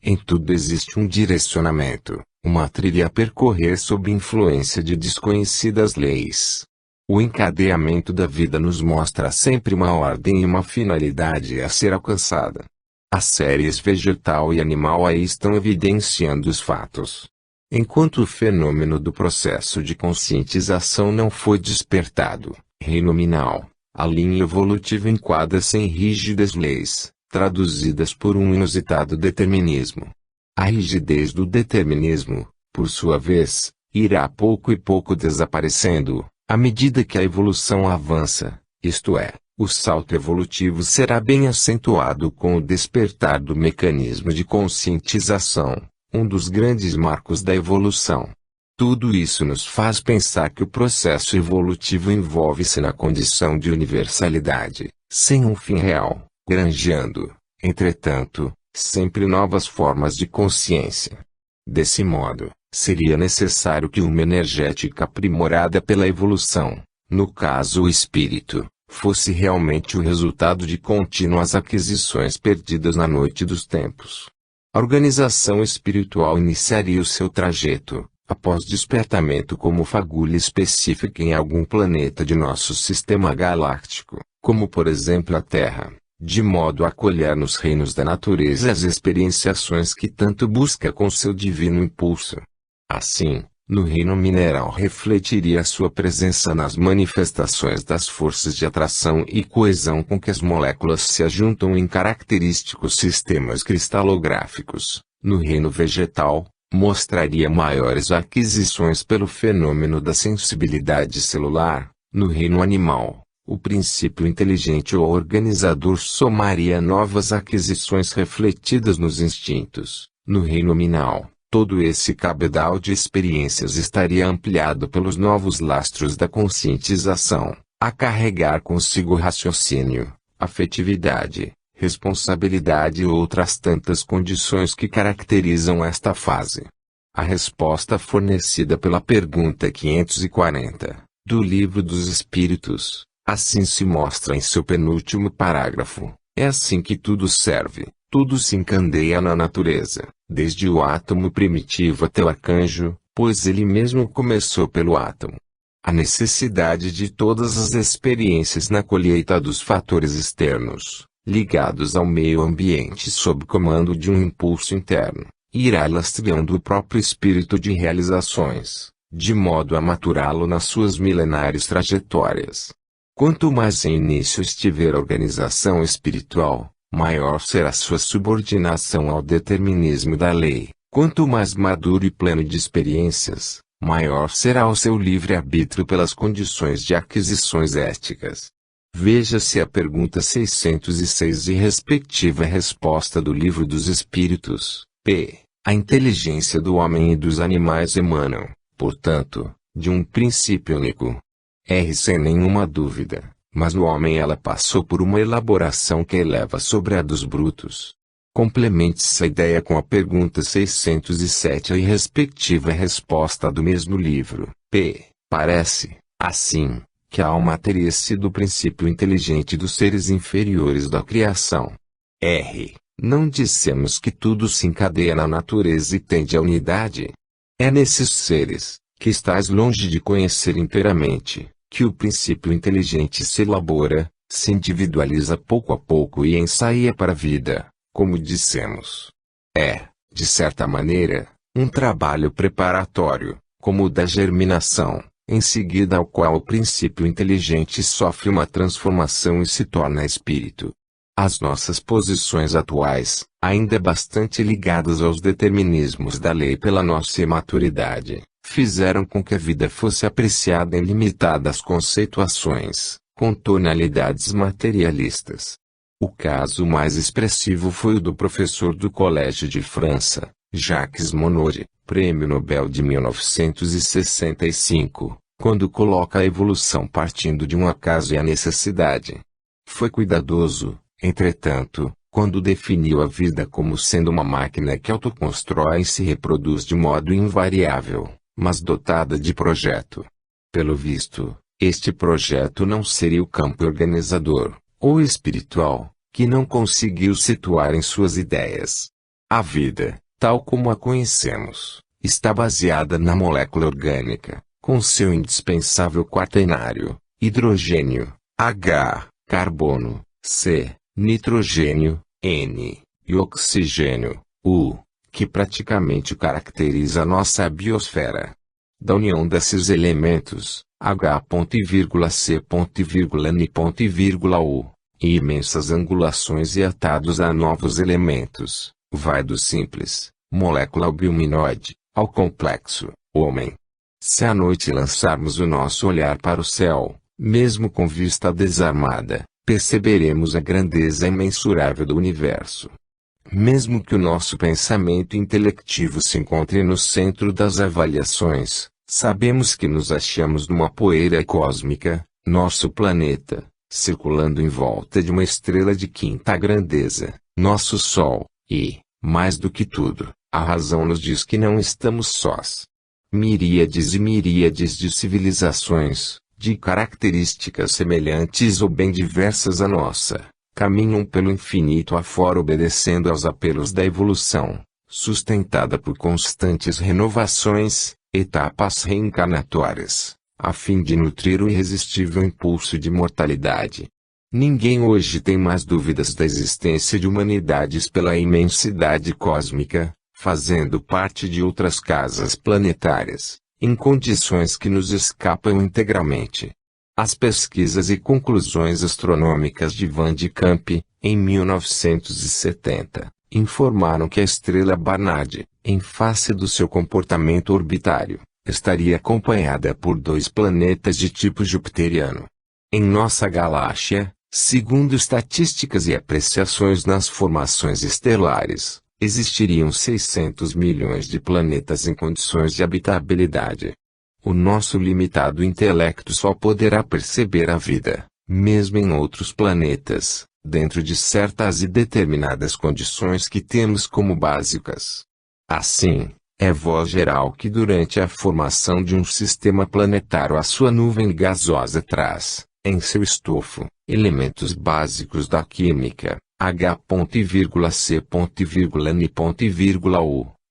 Em tudo existe um direcionamento, uma trilha a percorrer sob influência de desconhecidas leis. O encadeamento da vida nos mostra sempre uma ordem e uma finalidade a ser alcançada. As séries vegetal e animal aí estão evidenciando os fatos. Enquanto o fenômeno do processo de conscientização não foi despertado, reino nominal, a linha evolutiva enquadra-se em rígidas leis, traduzidas por um inusitado determinismo. A rigidez do determinismo, por sua vez, irá pouco e pouco desaparecendo, à medida que a evolução avança, isto é, o salto evolutivo será bem acentuado com o despertar do mecanismo de conscientização, um dos grandes marcos da evolução. Tudo isso nos faz pensar que o processo evolutivo envolve-se na condição de universalidade, sem um fim real, granjeando, entretanto, sempre novas formas de consciência. Desse modo, seria necessário que uma energética aprimorada pela evolução, no caso o espírito, fosse realmente o resultado de contínuas aquisições perdidas na noite dos tempos. A organização espiritual iniciaria o seu trajeto, após despertamento como fagulha específica em algum planeta de nosso sistema galáctico, como por exemplo a Terra, de modo a colher nos reinos da natureza as experienciações que tanto busca com seu divino impulso. Assim, no reino mineral refletiria sua presença nas manifestações das forças de atração e coesão com que as moléculas se ajuntam em característicos sistemas cristalográficos. No reino vegetal, mostraria maiores aquisições pelo fenômeno da sensibilidade celular. No reino animal, o princípio inteligente ou organizador somaria novas aquisições refletidas nos instintos. No reino nominal, todo esse cabedal de experiências estaria ampliado pelos novos lastros da conscientização, a carregar consigo raciocínio, afetividade, responsabilidade e outras tantas condições que caracterizam esta fase. A resposta fornecida pela pergunta 540, do Livro dos Espíritos, assim se mostra em seu penúltimo parágrafo. É assim que tudo serve, tudo se encandeia na natureza, desde o átomo primitivo até o arcanjo, pois ele mesmo começou pelo átomo. A necessidade de todas as experiências na colheita dos fatores externos, ligados ao meio ambiente sob comando de um impulso interno, irá lastreando o próprio espírito de realizações, de modo a maturá-lo nas suas milenares trajetórias. Quanto mais em início estiver a organização espiritual, maior será sua subordinação ao determinismo da lei. Quanto mais maduro e pleno de experiências, maior será o seu livre-arbítrio pelas condições de aquisições éticas. Veja-se a pergunta 606 e respectiva resposta do Livro dos Espíritos. P. A inteligência do homem e dos animais emanam, portanto, de um princípio único. R. Sem nenhuma dúvida, mas no homem ela passou por uma elaboração que eleva sobre a dos brutos. Complemente essa ideia com a pergunta 607 e respectiva resposta do mesmo livro. P. Parece, assim, que a alma teria sido o princípio inteligente dos seres inferiores da criação. R. Não dissemos que tudo se encadeia na natureza e tende à unidade? É nesses seres, que estás longe de conhecer inteiramente, que o princípio inteligente se elabora, se individualiza pouco a pouco e ensaia para a vida, como dissemos. É, de certa maneira, um trabalho preparatório, como o da germinação, em seguida ao qual o princípio inteligente sofre uma transformação e se torna espírito. As nossas posições atuais, ainda bastante ligadas aos determinismos da lei pela nossa imaturidade, fizeram com que a vida fosse apreciada em limitadas conceituações, com tonalidades materialistas. O caso mais expressivo foi o do professor do Colégio de França, Jacques Monod, Prêmio Nobel de 1965, quando coloca a evolução partindo de um acaso e a necessidade. Foi cuidadoso, entretanto, quando definiu a vida como sendo uma máquina que autoconstrói e se reproduz de modo invariável, mas dotada de projeto. Pelo visto, este projeto não seria o campo organizador, ou espiritual, que não conseguiu situar em suas ideias. A vida, tal como a conhecemos, está baseada na molécula orgânica, com seu indispensável quaternário, hidrogênio, H, carbono, C, nitrogênio, N, e oxigênio, U, que praticamente caracteriza a nossa biosfera. Da união desses elementos, H.C.N.U, e imensas angulações e atados a novos elementos, vai do simples, molécula biominoide, ao complexo, homem. Se à noite lançarmos o nosso olhar para o céu, mesmo com vista desarmada, perceberemos a grandeza imensurável do universo. Mesmo que o nosso pensamento intelectivo se encontre no centro das avaliações, sabemos que nos achamos numa poeira cósmica, nosso planeta, circulando em volta de uma estrela de quinta grandeza, nosso Sol, e, mais do que tudo, a razão nos diz que não estamos sós. Miríades e miríades de civilizações, de características semelhantes ou bem diversas à nossa, caminham pelo infinito afora obedecendo aos apelos da evolução, sustentada por constantes renovações, etapas reencarnatórias, a fim de nutrir o irresistível impulso de mortalidade. Ninguém hoje tem mais dúvidas da existência de humanidades pela imensidade cósmica, fazendo parte de outras casas planetárias, em condições que nos escapam integralmente. As pesquisas e conclusões astronômicas de Van de Camp, em 1970, informaram que a estrela Barnard, em face do seu comportamento orbitário, estaria acompanhada por 2 planetas de tipo jupiteriano. Em nossa galáxia, segundo estatísticas e apreciações nas formações estelares, existiriam 600 milhões de planetas em condições de habitabilidade. O nosso limitado intelecto só poderá perceber a vida, mesmo em outros planetas, dentro de certas e determinadas condições que temos como básicas. Assim, é voz geral que durante a formação de um sistema planetário a sua nuvem gasosa traz, em seu estofo, elementos básicos da química, H.C.N.U,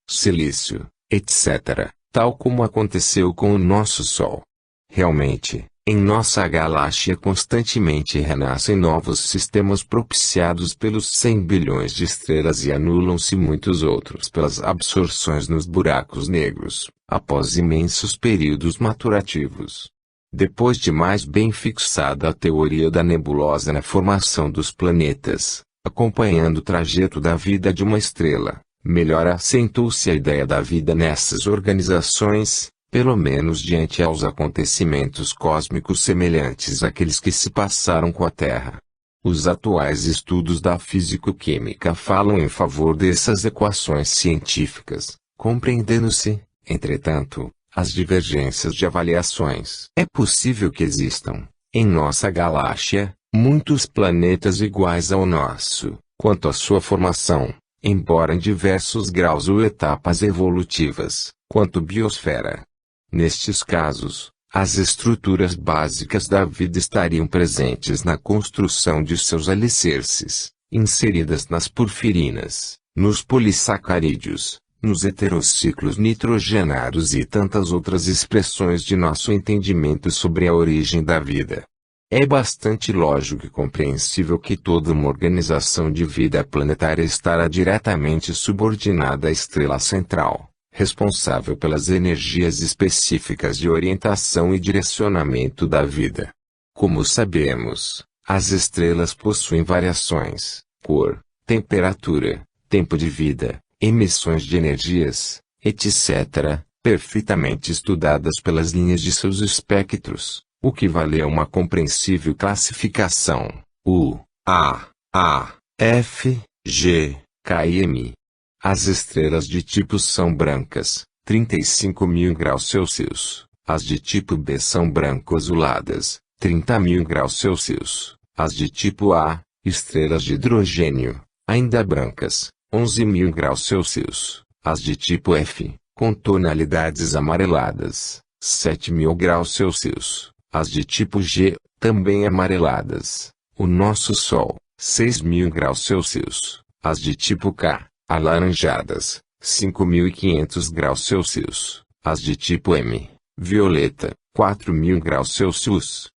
silício, etc., tal como aconteceu com o nosso Sol. Realmente, em nossa galáxia constantemente renascem novos sistemas propiciados pelos 100 bilhões de estrelas e anulam-se muitos outros pelas absorções nos buracos negros, após imensos períodos maturativos. Depois de mais bem fixada a teoria da nebulosa na formação dos planetas, acompanhando o trajeto da vida de uma estrela, melhor assentou-se a ideia da vida nessas organizações, pelo menos diante aos acontecimentos cósmicos semelhantes àqueles que se passaram com a Terra. Os atuais estudos da físico-química falam em favor dessas equações científicas, compreendendo-se, entretanto, as divergências de avaliações. É possível que existam, em nossa galáxia, muitos planetas iguais ao nosso, quanto à sua formação, embora em diversos graus ou etapas evolutivas, quanto biosfera. Nestes casos, as estruturas básicas da vida estariam presentes na construção de seus alicerces, inseridas nas porfirinas, nos polissacarídeos, nos heterociclos nitrogenados e tantas outras expressões de nosso entendimento sobre a origem da vida. É bastante lógico e compreensível que toda uma organização de vida planetária estará diretamente subordinada à estrela central, responsável pelas energias específicas de orientação e direcionamento da vida. Como sabemos, as estrelas possuem variações, cor, temperatura, tempo de vida, emissões de energias, etc., perfeitamente estudadas pelas linhas de seus espectros, o que vale a uma compreensível classificação, U, A, F, G, K e M. As estrelas de tipo são brancas, 35.000 graus Celsius. As de tipo B são branco-azuladas, 30.000 graus Celsius. As de tipo A, estrelas de hidrogênio, ainda brancas, 11.000 graus Celsius. As de tipo F, com tonalidades amareladas, 7.000 graus Celsius. As de tipo G, também amareladas. O nosso Sol, 6.000 graus Celsius. As de tipo K, alaranjadas, 5.500 graus Celsius, as de tipo M, violeta, 4.000 graus Celsius.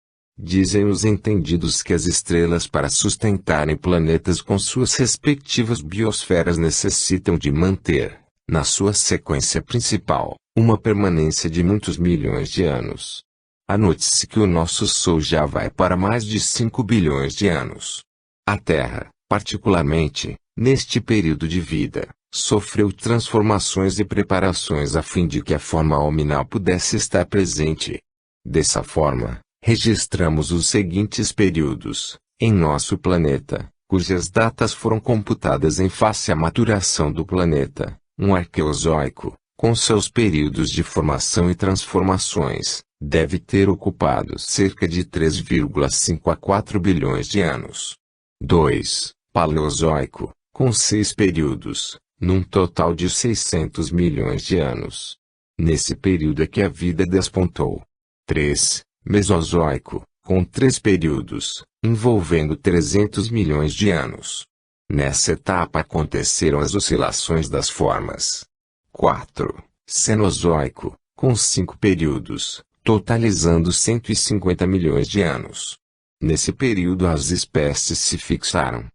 Dizem os entendidos que as estrelas para sustentarem planetas com suas respectivas biosferas necessitam de manter, na sua sequência principal, uma permanência de muitos milhões de anos. Anote-se que o nosso Sol já vai para mais de 5 bilhões de anos. A Terra, particularmente, neste período de vida, sofreu transformações e preparações a fim de que a forma hominal pudesse estar presente. Dessa forma, registramos os seguintes períodos, em nosso planeta, cujas datas foram computadas em face à maturação do planeta, um arqueozoico, com seus períodos de formação e transformações, deve ter ocupado cerca de 3,5 a 4 bilhões de anos. 2. Paleozoico, com 6 períodos, num total de 600 milhões de anos. Nesse período é que a vida despontou. 3. Mesozoico, com 3 períodos, envolvendo 300 milhões de anos. Nessa etapa aconteceram as oscilações das formas. 4. Cenozoico, com 5 períodos, totalizando 150 milhões de anos. Nesse período as espécies se fixaram.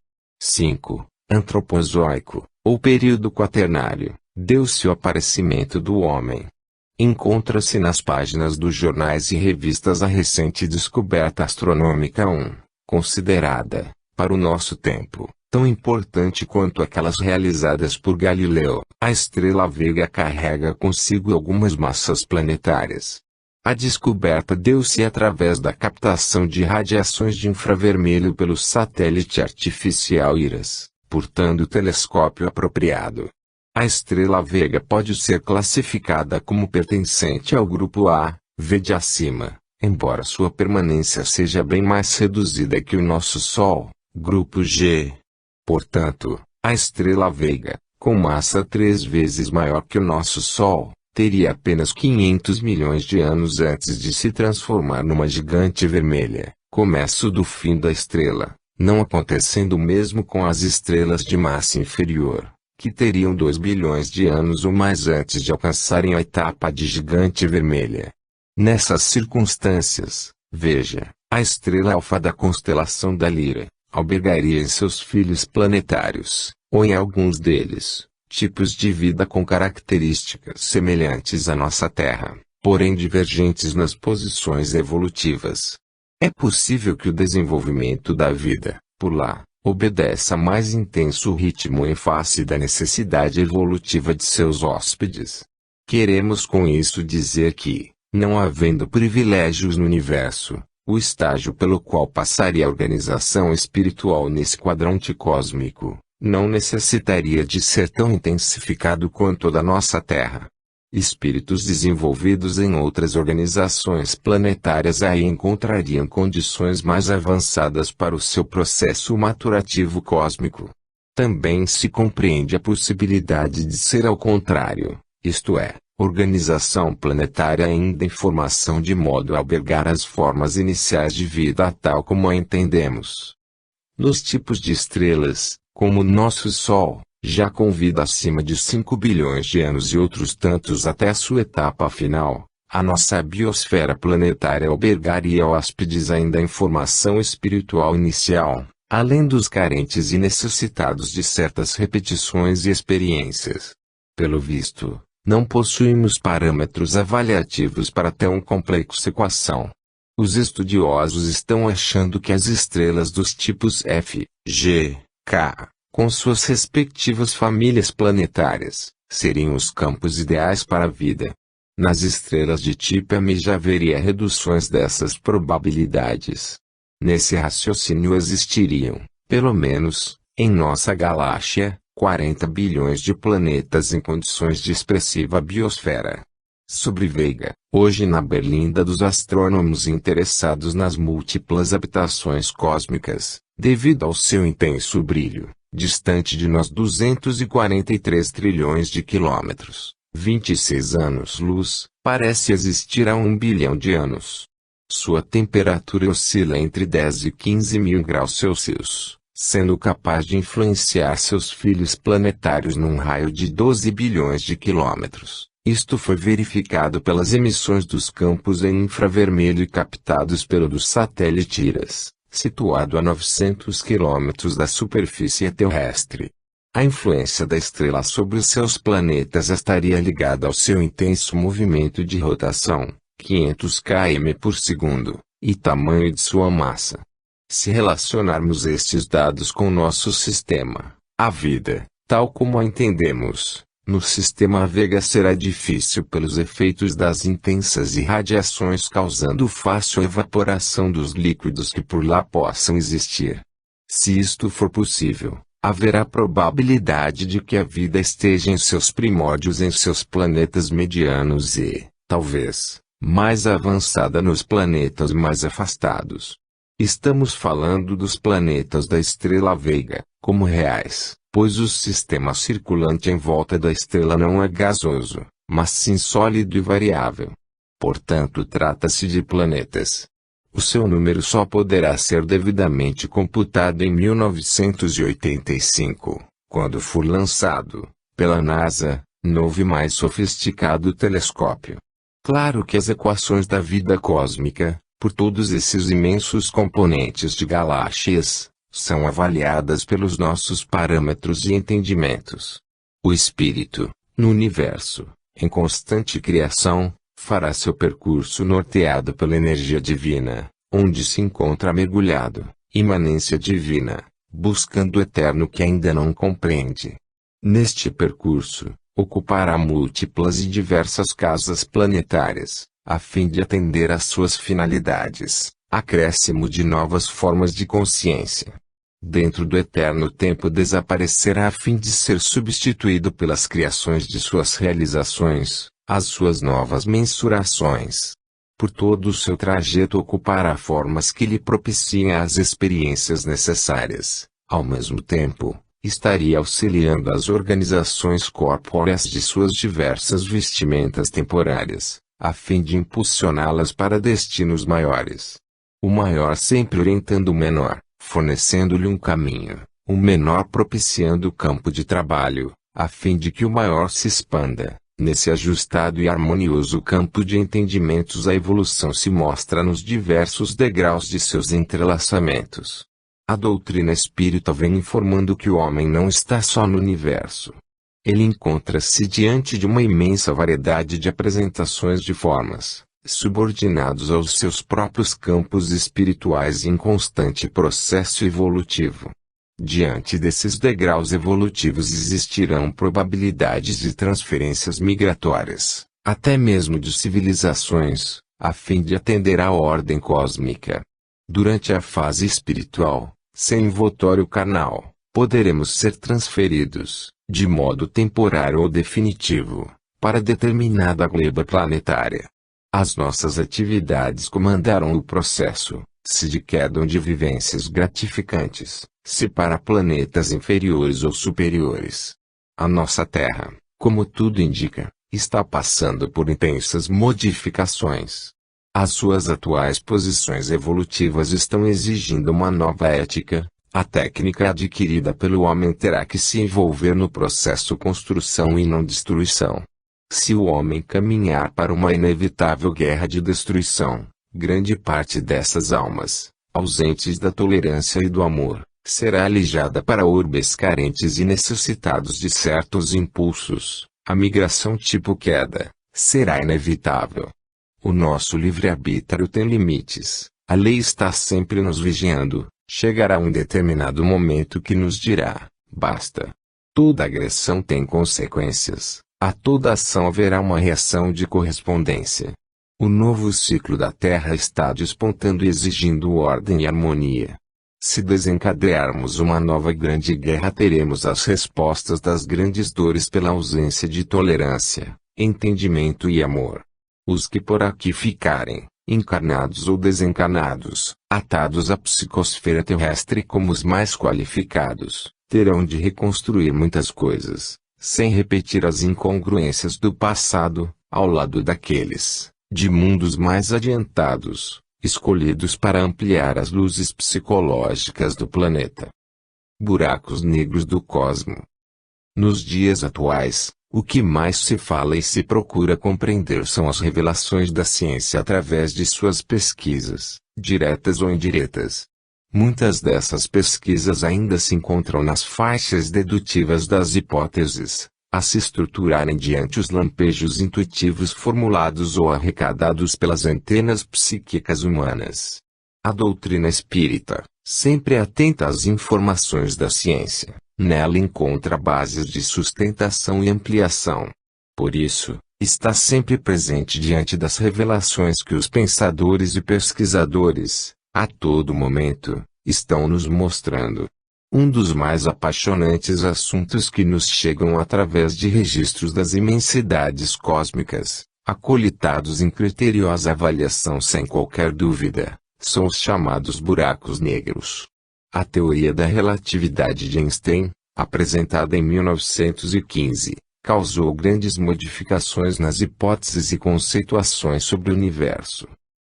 5. Antropozoico, ou período quaternário, deu-se o aparecimento do homem. Encontra-se nas páginas dos jornais e revistas a recente descoberta astronômica 1, considerada, para o nosso tempo, tão importante quanto aquelas realizadas por Galileu. A estrela Vega carrega consigo algumas massas planetárias. A descoberta deu-se através da captação de radiações de infravermelho pelo satélite artificial IRAS, portando o telescópio apropriado. A estrela Vega pode ser classificada como pertencente ao grupo A, V de acima, embora sua permanência seja bem mais reduzida que o nosso Sol, grupo G. Portanto, a estrela Vega, com massa 3 vezes maior que o nosso Sol, teria apenas 500 milhões de anos antes de se transformar numa gigante vermelha, começo do fim da estrela, não acontecendo o mesmo com as estrelas de massa inferior, que teriam 2 bilhões de anos ou mais antes de alcançarem a etapa de gigante vermelha. Nessas circunstâncias, veja, a estrela alfa da constelação da Lira, albergaria em seus filhos planetários, ou em alguns deles, tipos de vida com características semelhantes à nossa Terra, porém divergentes nas posições evolutivas. É possível que o desenvolvimento da vida, por lá, obedeça a mais intenso ritmo em face da necessidade evolutiva de seus hóspedes. Queremos com isso dizer que, não havendo privilégios no universo, o estágio pelo qual passaria a organização espiritual nesse quadrante cósmico, não necessitaria de ser tão intensificado quanto o da nossa Terra. Espíritos desenvolvidos em outras organizações planetárias aí encontrariam condições mais avançadas para o seu processo maturativo cósmico. Também se compreende a possibilidade de ser ao contrário, isto é, organização planetária ainda em formação de modo a albergar as formas iniciais de vida tal como a entendemos. Nos tipos de estrelas, como o nosso Sol, já com vida acima de 5 bilhões de anos e outros tantos até a sua etapa final, a nossa biosfera planetária albergaria hóspedes ainda em formação espiritual inicial, além dos carentes e necessitados de certas repetições e experiências. Pelo visto, não possuímos parâmetros avaliativos para tão complexa equação. Os estudiosos estão achando que as estrelas dos tipos F, G, K, com suas respectivas famílias planetárias, seriam os campos ideais para a vida. Nas estrelas de tipo M já haveria reduções dessas probabilidades. Nesse raciocínio existiriam, pelo menos, em nossa galáxia, 40 bilhões de planetas em condições de expressiva biosfera. Sobre Vega, hoje na berlinda dos astrônomos interessados nas múltiplas habitações cósmicas, devido ao seu intenso brilho, distante de nós 243 trilhões de quilômetros, 26 anos-luz, parece existir há 1 bilhão de anos. Sua temperatura oscila entre 10 e 15 mil graus Celsius, sendo capaz de influenciar seus filhos planetários num raio de 12 bilhões de quilômetros. Isto foi verificado pelas emissões dos campos em infravermelho captados pelo dos satélite IRAS, situado a 900 quilômetros da superfície terrestre. A influência da estrela sobre os seus planetas estaria ligada ao seu intenso movimento de rotação, 500 km por segundo, e tamanho de sua massa. Se relacionarmos estes dados com nosso sistema, a vida, tal como a entendemos, no sistema Vega será difícil pelos efeitos das intensas irradiações causando fácil evaporação dos líquidos que por lá possam existir. Se isto for possível, haverá probabilidade de que a vida esteja em seus primórdios em seus planetas medianos e, talvez, mais avançada nos planetas mais afastados. Estamos falando dos planetas da estrela Vega, como reais, pois o sistema circulante em volta da estrela não é gasoso, mas sim sólido e variável. Portanto, trata-se de planetas. O seu número só poderá ser devidamente computado em 1985, quando for lançado, pela NASA, novo e mais sofisticado telescópio. Claro que as equações da vida cósmica, por todos esses imensos componentes de galáxias, são avaliadas pelos nossos parâmetros e entendimentos. O espírito, no universo, em constante criação, fará seu percurso norteado pela energia divina, onde se encontra mergulhado, imanência divina, buscando o eterno que ainda não compreende. Neste percurso, ocupará múltiplas e diversas casas planetárias, a fim de atender às suas finalidades, acréscimo de novas formas de consciência. Dentro do eterno tempo desaparecerá a fim de ser substituído pelas criações de suas realizações, as suas novas mensurações. Por todo o seu trajeto ocupará formas que lhe propiciem as experiências necessárias. Ao mesmo tempo, estaria auxiliando as organizações corpóreas de suas diversas vestimentas temporárias, a fim de impulsioná-las para destinos maiores. O maior sempre orientando o menor, fornecendo-lhe um caminho, o menor propiciando o campo de trabalho, a fim de que o maior se expanda. Nesse ajustado e harmonioso campo de entendimentos a evolução se mostra nos diversos degraus de seus entrelaçamentos. A doutrina espírita vem informando que o homem não está só no universo. Ele encontra-se diante de uma imensa variedade de apresentações de formas, subordinados aos seus próprios campos espirituais em constante processo evolutivo. Diante desses degraus evolutivos existirão probabilidades de transferências migratórias, até mesmo de civilizações, a fim de atender à ordem cósmica. Durante a fase espiritual, sem envoltório carnal, poderemos ser transferidos, de modo temporário ou definitivo, para determinada gleba planetária. As nossas atividades comandarão o processo, se de queda ou de vivências gratificantes, se para planetas inferiores ou superiores. A nossa Terra, como tudo indica, está passando por intensas modificações. As suas atuais posições evolutivas estão exigindo uma nova ética. A técnica adquirida pelo homem terá que se envolver no processo construção e não destruição. Se o homem caminhar para uma inevitável guerra de destruição, grande parte dessas almas, ausentes da tolerância e do amor, será alijada para urbes carentes e necessitados de certos impulsos. A migração tipo queda será inevitável. O nosso livre-arbítrio tem limites, a lei está sempre nos vigiando. Chegará um determinado momento que nos dirá, basta. Toda agressão tem consequências, a toda ação haverá uma reação de correspondência. O novo ciclo da Terra está despontando e exigindo ordem e harmonia. Se desencadearmos uma nova grande guerra teremos as respostas das grandes dores pela ausência de tolerância, entendimento e amor. Os que por aqui ficarem, encarnados ou desencarnados, atados à psicosfera terrestre como os mais qualificados, terão de reconstruir muitas coisas, sem repetir as incongruências do passado, ao lado daqueles, de mundos mais adiantados, escolhidos para ampliar as luzes psicológicas do planeta. buracos negros do cosmo. Nos dias atuais, o que mais se fala e se procura compreender são as revelações da ciência através de suas pesquisas, diretas ou indiretas. Muitas dessas pesquisas ainda se encontram nas faixas dedutivas das hipóteses, a se estruturarem diante os lampejos intuitivos formulados ou arrecadados pelas antenas psíquicas humanas. A doutrina espírita, sempre atenta às informações da ciência, nela encontra bases de sustentação e ampliação. Por isso, está sempre presente diante das revelações que os pensadores e pesquisadores, a todo momento, estão nos mostrando. Um dos mais apaixonantes assuntos que nos chegam através de registros das imensidades cósmicas, acolitados em criteriosa avaliação sem qualquer dúvida, são os chamados buracos negros. A teoria da relatividade de Einstein, apresentada em 1915, causou grandes modificações nas hipóteses e conceituações sobre o universo.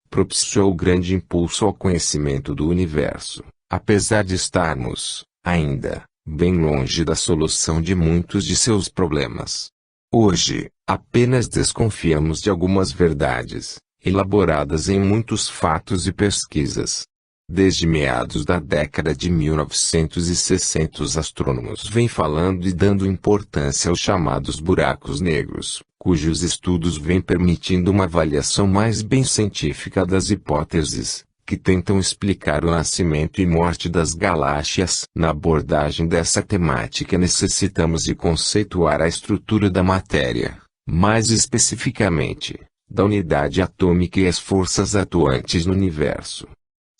Propiciou grande impulso ao conhecimento do universo, apesar de estarmos, ainda, bem longe da solução de muitos de seus problemas. Hoje, apenas desconfiamos de algumas verdades, elaboradas em muitos fatos e pesquisas. Desde meados da década de 1960 os astrônomos vêm falando e dando importância aos chamados buracos negros, cujos estudos vêm permitindo uma avaliação mais bem científica das hipóteses, que tentam explicar o nascimento e morte das galáxias. Na abordagem dessa temática necessitamos de conceituar a estrutura da matéria, mais especificamente, da unidade atômica e as forças atuantes no universo.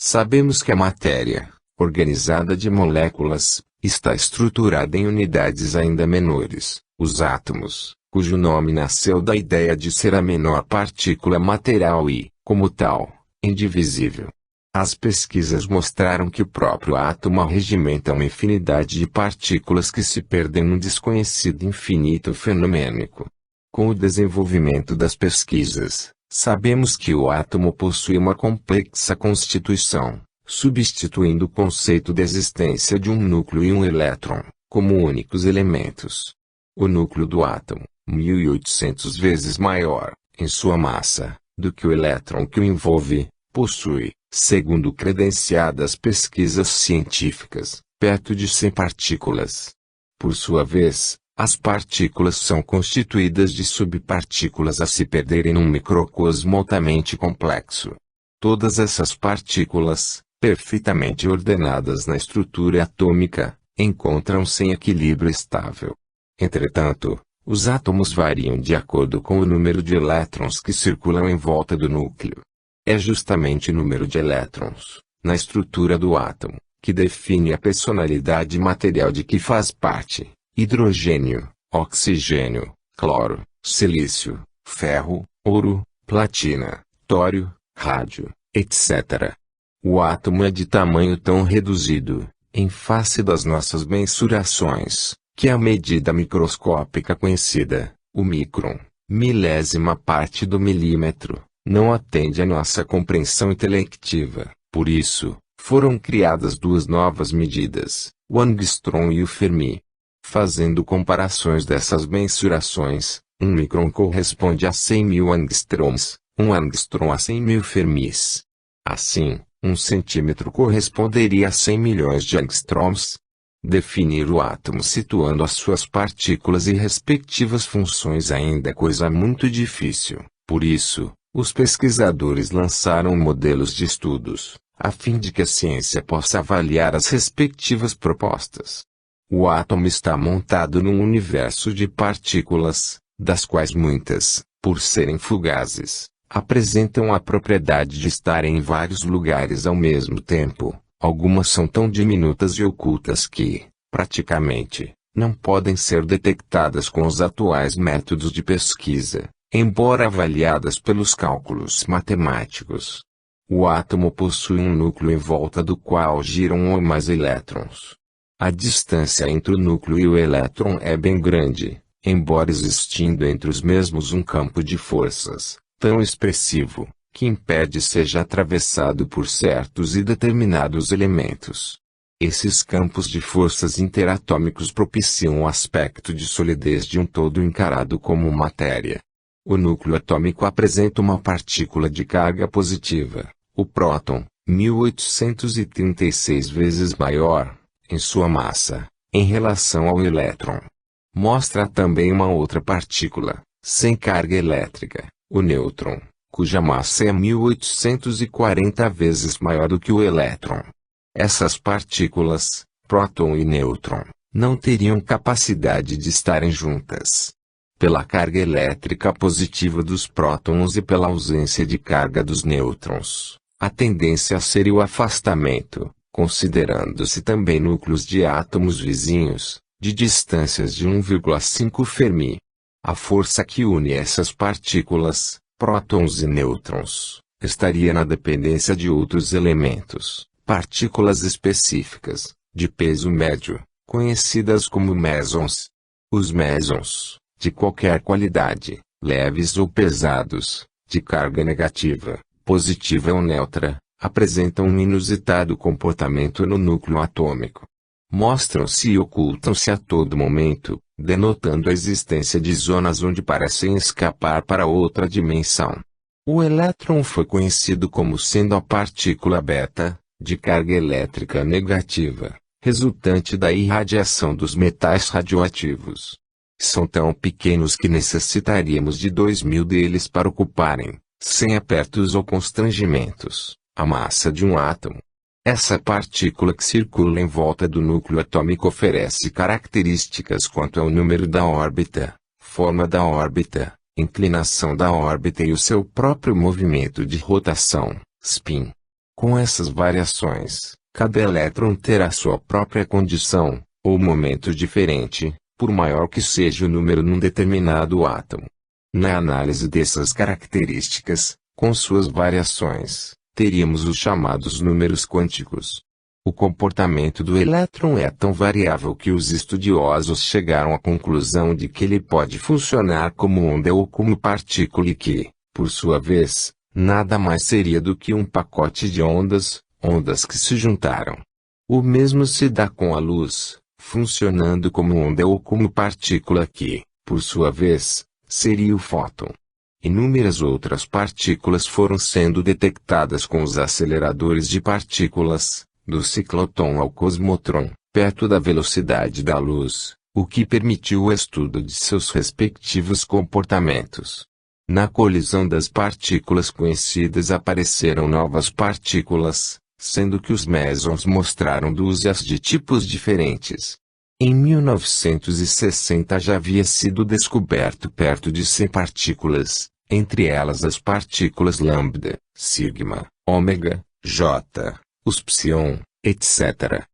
Sabemos que a matéria, organizada de moléculas, está estruturada em unidades ainda menores, os átomos, cujo nome nasceu da ideia de ser a menor partícula material e, como tal, indivisível. As pesquisas mostraram que o próprio átomo arregimenta uma infinidade de partículas que se perdem num desconhecido infinito fenomênico. Com o desenvolvimento das pesquisas, sabemos que o átomo possui uma complexa constituição, substituindo o conceito de existência de um núcleo e um elétron, como únicos elementos. O núcleo do átomo, 1800 vezes maior, em sua massa, do que o elétron que o envolve, possui, segundo credenciadas pesquisas científicas, perto de 100 partículas. Por sua vez, as partículas são constituídas de subpartículas a se perderem num microcosmo altamente complexo. Todas essas partículas, perfeitamente ordenadas na estrutura atômica, encontram-se em equilíbrio estável. Entretanto, os átomos variam de acordo com o número de elétrons que circulam em volta do núcleo. É justamente o número de elétrons, na estrutura do átomo, que define a personalidade material de que faz parte: hidrogênio, oxigênio, cloro, silício, ferro, ouro, platina, tório, rádio, etc. O átomo é de tamanho tão reduzido, em face das nossas mensurações, que a medida microscópica conhecida, o micron, milésima parte do milímetro, não atende à nossa compreensão intelectiva. Por isso, foram criadas duas novas medidas, o angstrom e o fermi. Fazendo comparações dessas mensurações, um micron corresponde a 100.000 angstroms, um angstrom a 100.000 fermis. Assim, um centímetro corresponderia a 100 milhões de angstroms. Definir o átomo situando as suas partículas e respectivas funções ainda é coisa muito difícil. Por isso, os pesquisadores lançaram modelos de estudos, a fim de que a ciência possa avaliar as respectivas propostas. O átomo está montado num universo de partículas, das quais muitas, por serem fugazes, apresentam a propriedade de estarem em vários lugares ao mesmo tempo. Algumas são tão diminutas e ocultas que, praticamente, não podem ser detectadas com os atuais métodos de pesquisa, embora avaliadas pelos cálculos matemáticos. O átomo possui um núcleo em volta do qual giram um ou mais elétrons. A distância entre o núcleo e o elétron é bem grande, embora existindo entre os mesmos um campo de forças, tão expressivo, que impede seja atravessado por certos e determinados elementos. Esses campos de forças interatômicos propiciam o aspecto de solidez de um todo encarado como matéria. O núcleo atômico apresenta uma partícula de carga positiva, o próton, 1836 vezes maior, em sua massa, em relação ao elétron. Mostra também uma outra partícula, sem carga elétrica, o nêutron, cuja massa é 1840 vezes maior do que o elétron. Essas partículas, próton e nêutron, não teriam capacidade de estarem juntas. Pela carga elétrica positiva dos prótons e pela ausência de carga dos nêutrons, a tendência seria o afastamento, considerando-se também núcleos de átomos vizinhos, de distâncias de 1,5 Fermi. A força que une essas partículas, prótons e nêutrons, estaria na dependência de outros elementos, partículas específicas, de peso médio, conhecidas como mesons. Os mesons, de qualquer qualidade, leves ou pesados, de carga negativa, positiva ou neutra, apresentam um inusitado comportamento no núcleo atômico. Mostram-se e ocultam-se a todo momento, denotando a existência de zonas onde parecem escapar para outra dimensão. O elétron foi conhecido como sendo a partícula beta, de carga elétrica negativa, resultante da irradiação dos metais radioativos. São tão pequenos que necessitaríamos de 2000 deles para ocuparem, sem apertos ou constrangimentos, a massa de um átomo. Essa partícula que circula em volta do núcleo atômico oferece características quanto ao número da órbita, forma da órbita, inclinação da órbita e o seu próprio movimento de rotação, spin. Com essas variações, cada elétron terá sua própria condição, ou momento diferente, por maior que seja o número num determinado átomo. Na análise dessas características, com suas variações, teríamos os chamados números quânticos. O comportamento do elétron é tão variável que os estudiosos chegaram à conclusão de que ele pode funcionar como onda ou como partícula e que, por sua vez, nada mais seria do que um pacote de ondas, ondas que se juntaram. O mesmo se dá com a luz, funcionando como onda ou como partícula que, por sua vez, seria o fóton. Inúmeras outras partículas foram sendo detectadas com os aceleradores de partículas, do ciclotron ao cosmotron, perto da velocidade da luz, o que permitiu o estudo de seus respectivos comportamentos. Na colisão das partículas conhecidas apareceram novas partículas, sendo que os mesons mostraram dúzias de tipos diferentes. Em 1960 já havia sido descoberto perto de 100 partículas, entre elas as partículas lambda, sigma, ômega, j, os psion, etc.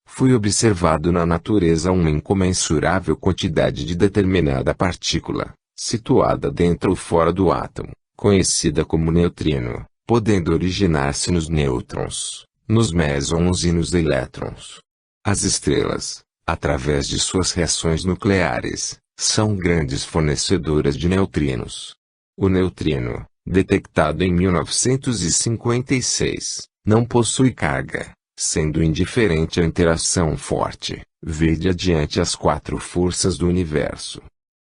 Foi observado na natureza uma incomensurável quantidade de determinada partícula, situada dentro ou fora do átomo, conhecida como neutrino, podendo originar-se nos nêutrons, nos mesons e nos elétrons. As estrelas, através de suas reações nucleares, são grandes fornecedoras de neutrinos. O neutrino, detectado em 1956, não possui carga, sendo indiferente à interação forte, vede adiante as 4 forças do universo.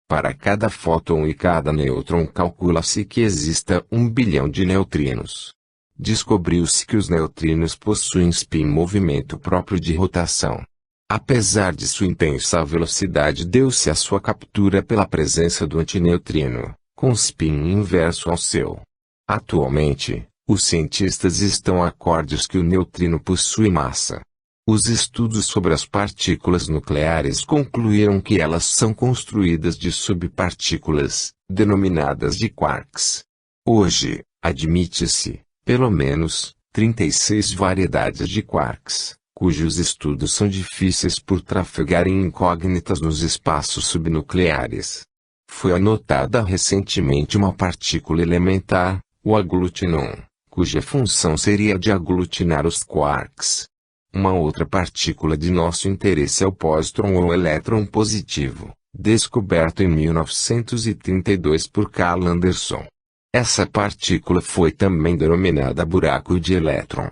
Para cada fóton e cada nêutron calcula-se que exista 1 bilhão de neutrinos. Descobriu-se que os neutrinos possuem spin movimento próprio de rotação. Apesar de sua intensa velocidade, deu-se a sua captura pela presença do antineutrino, com spin inverso ao seu. Atualmente, os cientistas estão acordes que o neutrino possui massa. Os estudos sobre as partículas nucleares concluíram que elas são construídas de subpartículas, denominadas de quarks. Hoje, admite-se, pelo menos, 36 variedades de quarks, cujos estudos são difíceis por trafegarem incógnitas nos espaços subnucleares. Foi anotada recentemente uma partícula elementar, o aglutinon, cuja função seria de aglutinar os quarks. Uma outra partícula de nosso interesse é o pósitron ou elétron positivo, descoberto em 1932 por Carl Anderson. Essa partícula foi também denominada buraco de elétron.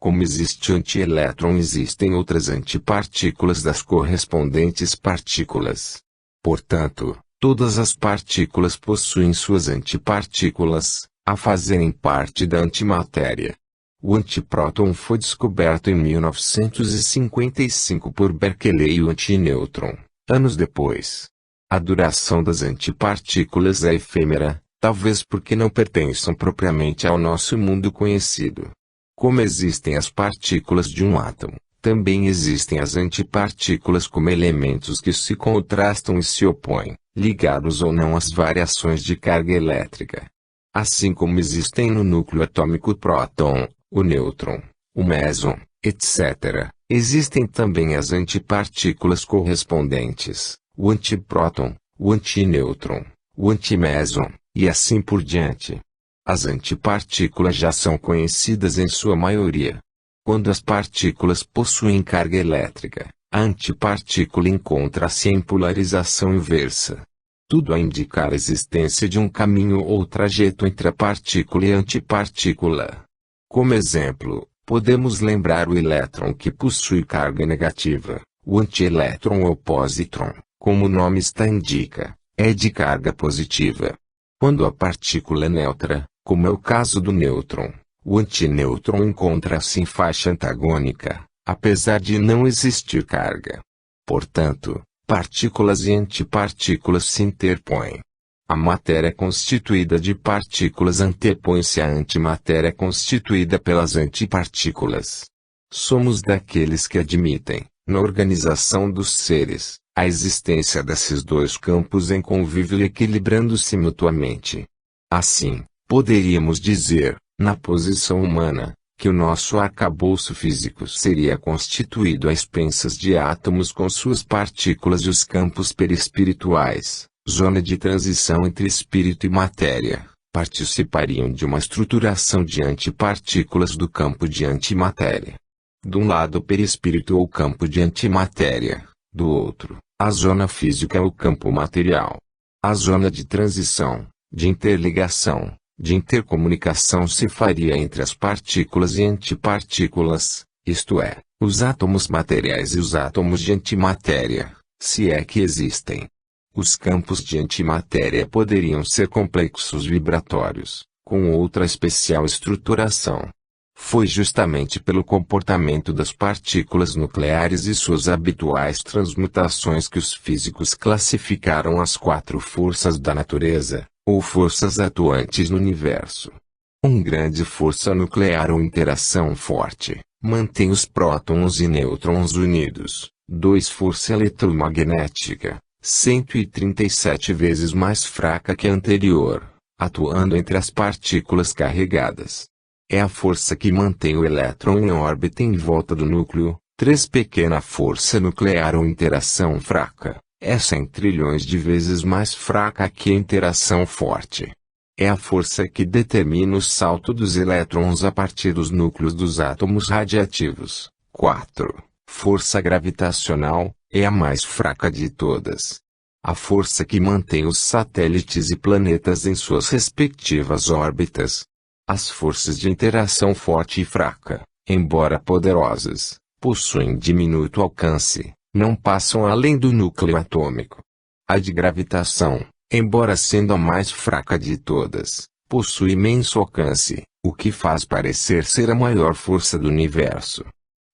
Como existe antielétron, existem outras antipartículas das correspondentes partículas. Portanto, todas as partículas possuem suas antipartículas, a fazerem parte da antimatéria. O antipróton foi descoberto em 1955 por Berkeley e o antinêutron, anos depois. A duração das antipartículas é efêmera, talvez porque não pertençam propriamente ao nosso mundo conhecido. Como existem as partículas de um átomo, também existem as antipartículas como elementos que se contrastam e se opõem, ligados ou não às variações de carga elétrica. Assim como existem no núcleo atômico o próton, o nêutron, o méson, etc., existem também as antipartículas correspondentes, o antipróton, o antinêutron, o antiméson, e assim por diante. As antipartículas já são conhecidas em sua maioria. Quando as partículas possuem carga elétrica, a antipartícula encontra-se em polarização inversa. Tudo a indicar a existência de um caminho ou trajeto entre a partícula e a antipartícula. Como exemplo, podemos lembrar o elétron que possui carga negativa, o antielétron ou positron, como o nome está indica, é de carga positiva. Quando a partícula é neutra, como é o caso do nêutron, o antinêutron encontra-se em faixa antagônica, apesar de não existir carga. Portanto, partículas e antipartículas se interpõem. A matéria constituída de partículas antepõe-se à antimatéria constituída pelas antipartículas. Somos daqueles que admitem, na organização dos seres, a existência desses dois campos em convívio e equilibrando-se mutuamente. Assim, poderíamos dizer, na posição humana, que o nosso arcabouço físico seria constituído a expensas de átomos com suas partículas e os campos perispirituais, zona de transição entre espírito e matéria, participariam de uma estruturação de antipartículas do campo de antimatéria. De um lado o perispírito ou campo de antimatéria, do outro, a zona física ou campo material. A zona de transição, de interligação, de intercomunicação se faria entre as partículas e antipartículas, isto é, os átomos materiais e os átomos de antimatéria, se é que existem. Os campos de antimatéria poderiam ser complexos vibratórios, com outra especial estruturação. Foi justamente pelo comportamento das partículas nucleares e suas habituais transmutações que os físicos classificaram as 4 forças da natureza, ou forças atuantes no universo. Grande força nuclear ou interação forte, mantém os prótons e nêutrons unidos. 2 Força eletromagnética, 137 vezes mais fraca que a anterior, atuando entre as partículas carregadas. É a força que mantém o elétron em órbita em volta do núcleo. 3 Pequena força nuclear ou interação fraca, é 100 trilhões de vezes mais fraca que a interação forte. É a força que determina o salto dos elétrons a partir dos núcleos dos átomos radiativos. 4. Força gravitacional, é a mais fraca de todas. A força que mantém os satélites e planetas em suas respectivas órbitas. As forças de interação forte e fraca, embora poderosas, possuem diminuto alcance, não passam além do núcleo atômico. A de gravitação, embora sendo a mais fraca de todas, possui imenso alcance, o que faz parecer ser a maior força do universo.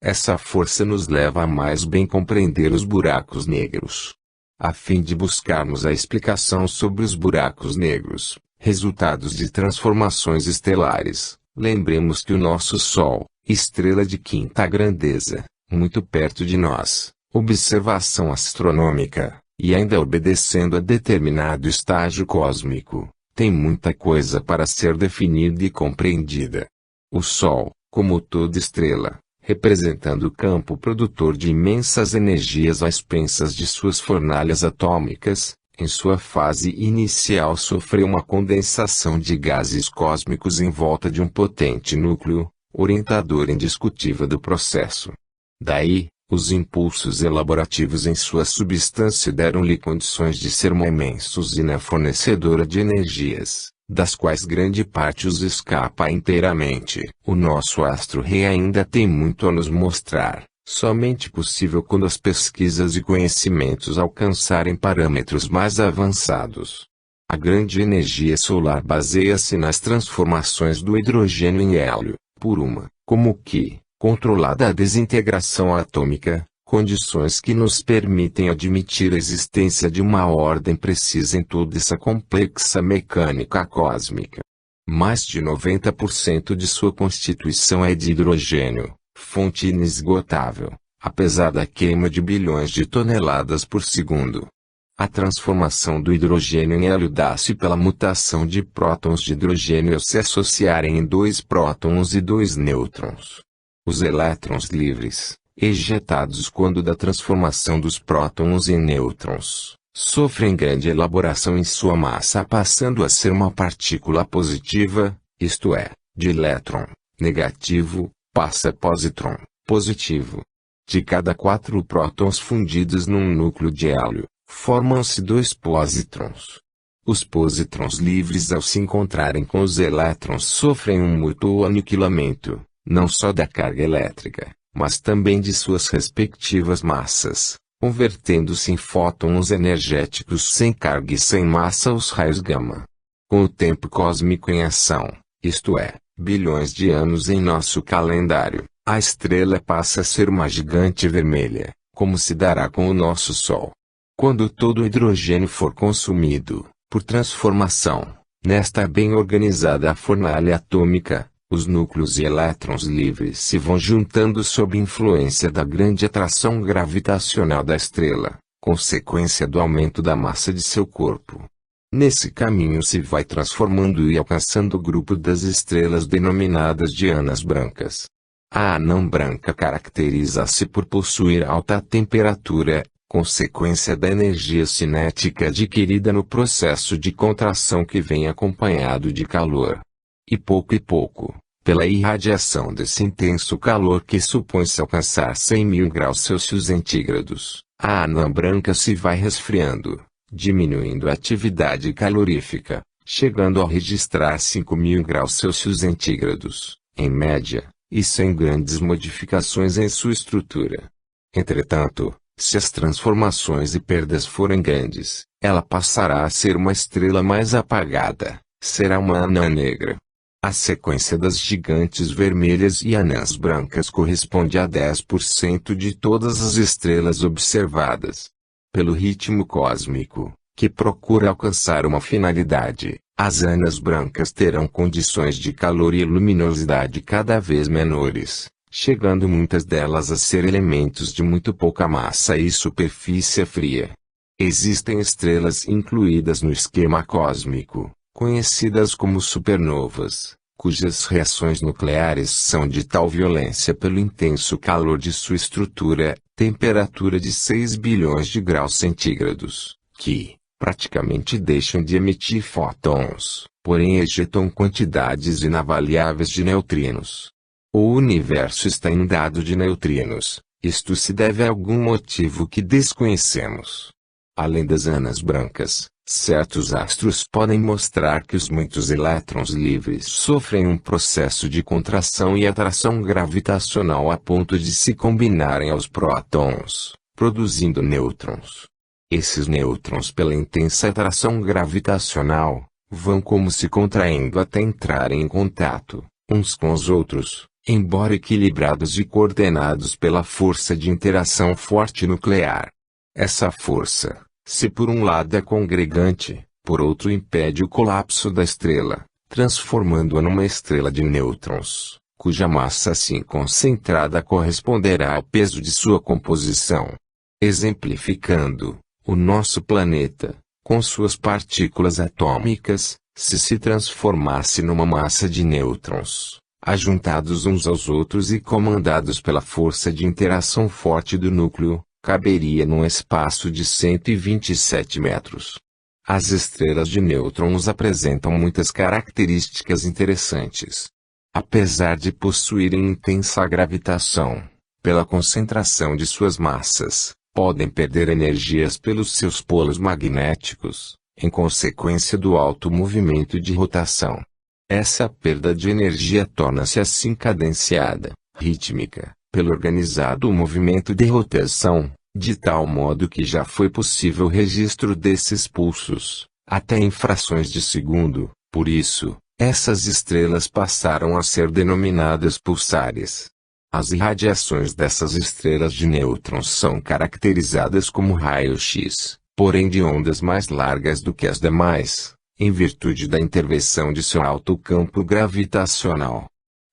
Essa força nos leva a mais bem compreender os buracos negros. A fim de buscarmos a explicação sobre os buracos negros, resultados de transformações estelares, lembremos que o nosso Sol, estrela de quinta grandeza, muito perto de nós, observação astronômica, e ainda obedecendo a determinado estágio cósmico, tem muita coisa para ser definida e compreendida. O Sol, como toda estrela, representando o campo produtor de imensas energias às expensas de suas fornalhas atômicas, em sua fase inicial sofreu uma condensação de gases cósmicos em volta de um potente núcleo, orientador indiscutível do processo. Daí, os impulsos elaborativos em sua substância deram-lhe condições de ser uma imensa usina fornecedora de energias, das quais grande parte os escapa inteiramente. O nosso astro-rei ainda tem muito a nos mostrar, somente possível quando as pesquisas e conhecimentos alcançarem parâmetros mais avançados. A grande energia solar baseia-se nas transformações do hidrogênio em hélio, por uma, como que, controlada desintegração atômica, condições que nos permitem admitir a existência de uma ordem precisa em toda essa complexa mecânica cósmica. Mais de 90% de sua constituição é de hidrogênio, fonte inesgotável, apesar da queima de bilhões de toneladas por segundo. A transformação do hidrogênio em hélio dá-se pela mutação de prótons de hidrogênio ao se associarem em 2 prótons e 2 nêutrons. Os elétrons livres, ejetados quando da transformação dos prótons em nêutrons, sofrem grande elaboração em sua massa passando a ser uma partícula positiva, isto é, de elétron, negativo, passa positron, positivo. De cada 4 prótons fundidos num núcleo de hélio, formam-se 2 pósitrons. Os pósitrons livres ao se encontrarem com os elétrons sofrem um mútuo aniquilamento, não só da carga elétrica, mas também de suas respectivas massas, convertendo-se em fótons energéticos sem carga e sem massa os raios gama. Com o tempo cósmico em ação, isto é, bilhões de anos em nosso calendário, a estrela passa a ser uma gigante vermelha, como se dará com o nosso Sol. Quando todo o hidrogênio for consumido, por transformação, nesta bem organizada fornalha atômica, os núcleos e elétrons livres se vão juntando sob influência da grande atração gravitacional da estrela, consequência do aumento da massa de seu corpo. Nesse caminho se vai transformando e alcançando o grupo das estrelas denominadas de anãs brancas. A anã branca caracteriza-se por possuir alta temperatura, consequência da energia cinética adquirida no processo de contração que vem acompanhado de calor. E pouco, pela irradiação desse intenso calor que supõe-se alcançar 100.000 graus Celsius centígrados, a anã branca se vai resfriando, diminuindo a atividade calorífica, chegando a registrar 5.000 graus Celsius centígrados, em média, e sem grandes modificações em sua estrutura. Entretanto, se as transformações e perdas forem grandes, ela passará a ser uma estrela mais apagada, será uma anã negra. A sequência das gigantes vermelhas e anãs brancas corresponde a 10% de todas as estrelas observadas. Pelo ritmo cósmico, que procura alcançar uma finalidade, as anãs brancas terão condições de calor e luminosidade cada vez menores, chegando muitas delas a ser elementos de muito pouca massa e superfície fria. Existem estrelas incluídas no esquema cósmico, conhecidas como supernovas, cujas reações nucleares são de tal violência pelo intenso calor de sua estrutura, temperatura de 6 bilhões de graus centígrados, que, praticamente deixam de emitir fótons, porém ejetam quantidades inavaliáveis de neutrinos. O universo está inundado de neutrinos, isto se deve a algum motivo que desconhecemos. Além das anãs brancas, certos astros podem mostrar que os muitos elétrons livres sofrem um processo de contração e atração gravitacional a ponto de se combinarem aos prótons, produzindo nêutrons. Esses nêutrons, pela intensa atração gravitacional, vão como se contraindo até entrarem em contato, uns com os outros, embora equilibrados e coordenados pela força de interação forte nuclear. Essa força, se por um lado é congregante, por outro impede o colapso da estrela, transformando-a numa estrela de nêutrons, cuja massa assim concentrada corresponderá ao peso de sua composição. Exemplificando, o nosso planeta, com suas partículas atômicas, se transformasse numa massa de nêutrons, ajuntados uns aos outros e comandados pela força de interação forte do núcleo, caberia num espaço de 127 metros. As estrelas de nêutrons apresentam muitas características interessantes. Apesar de possuírem intensa gravitação, pela concentração de suas massas, podem perder energias pelos seus polos magnéticos, em consequência do alto movimento de rotação. Essa perda de energia torna-se assim cadenciada, rítmica, pelo organizado movimento de rotação, de tal modo que já foi possível o registro desses pulsos, até em frações de segundo. Por isso, essas estrelas passaram a ser denominadas pulsares. As irradiações dessas estrelas de nêutrons são caracterizadas como raios-x, porém de ondas mais largas do que as demais, em virtude da intervenção de seu alto campo gravitacional.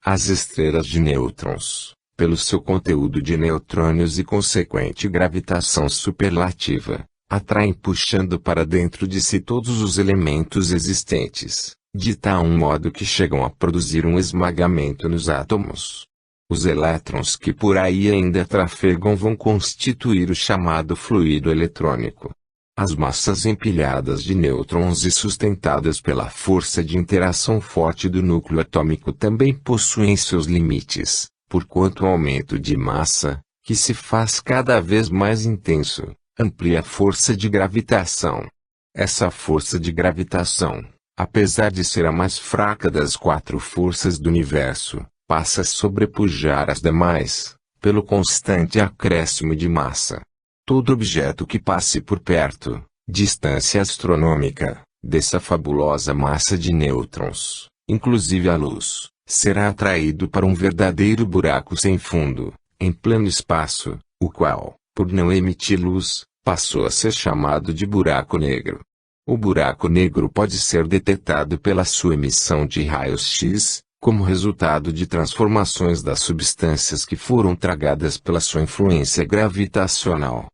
As estrelas de nêutrons, pelo seu conteúdo de neutrônios e consequente gravitação superlativa, atraem puxando para dentro de si todos os elementos existentes, de tal modo que chegam a produzir um esmagamento nos átomos. Os elétrons que por aí ainda trafegam vão constituir o chamado fluido eletrônico. As massas empilhadas de nêutrons e sustentadas pela força de interação forte do núcleo atômico também possuem seus limites, porquanto o aumento de massa, que se faz cada vez mais intenso, amplia a força de gravitação. Essa força de gravitação, apesar de ser a mais fraca das 4 forças do universo, passa a sobrepujar as demais, pelo constante acréscimo de massa. Todo objeto que passe por perto, distância astronômica, dessa fabulosa massa de nêutrons, inclusive a luz, será atraído para um verdadeiro buraco sem fundo, em pleno espaço, o qual, por não emitir luz, passou a ser chamado de buraco negro. O buraco negro pode ser detectado pela sua emissão de raios-x, como resultado de transformações das substâncias que foram tragadas pela sua influência gravitacional.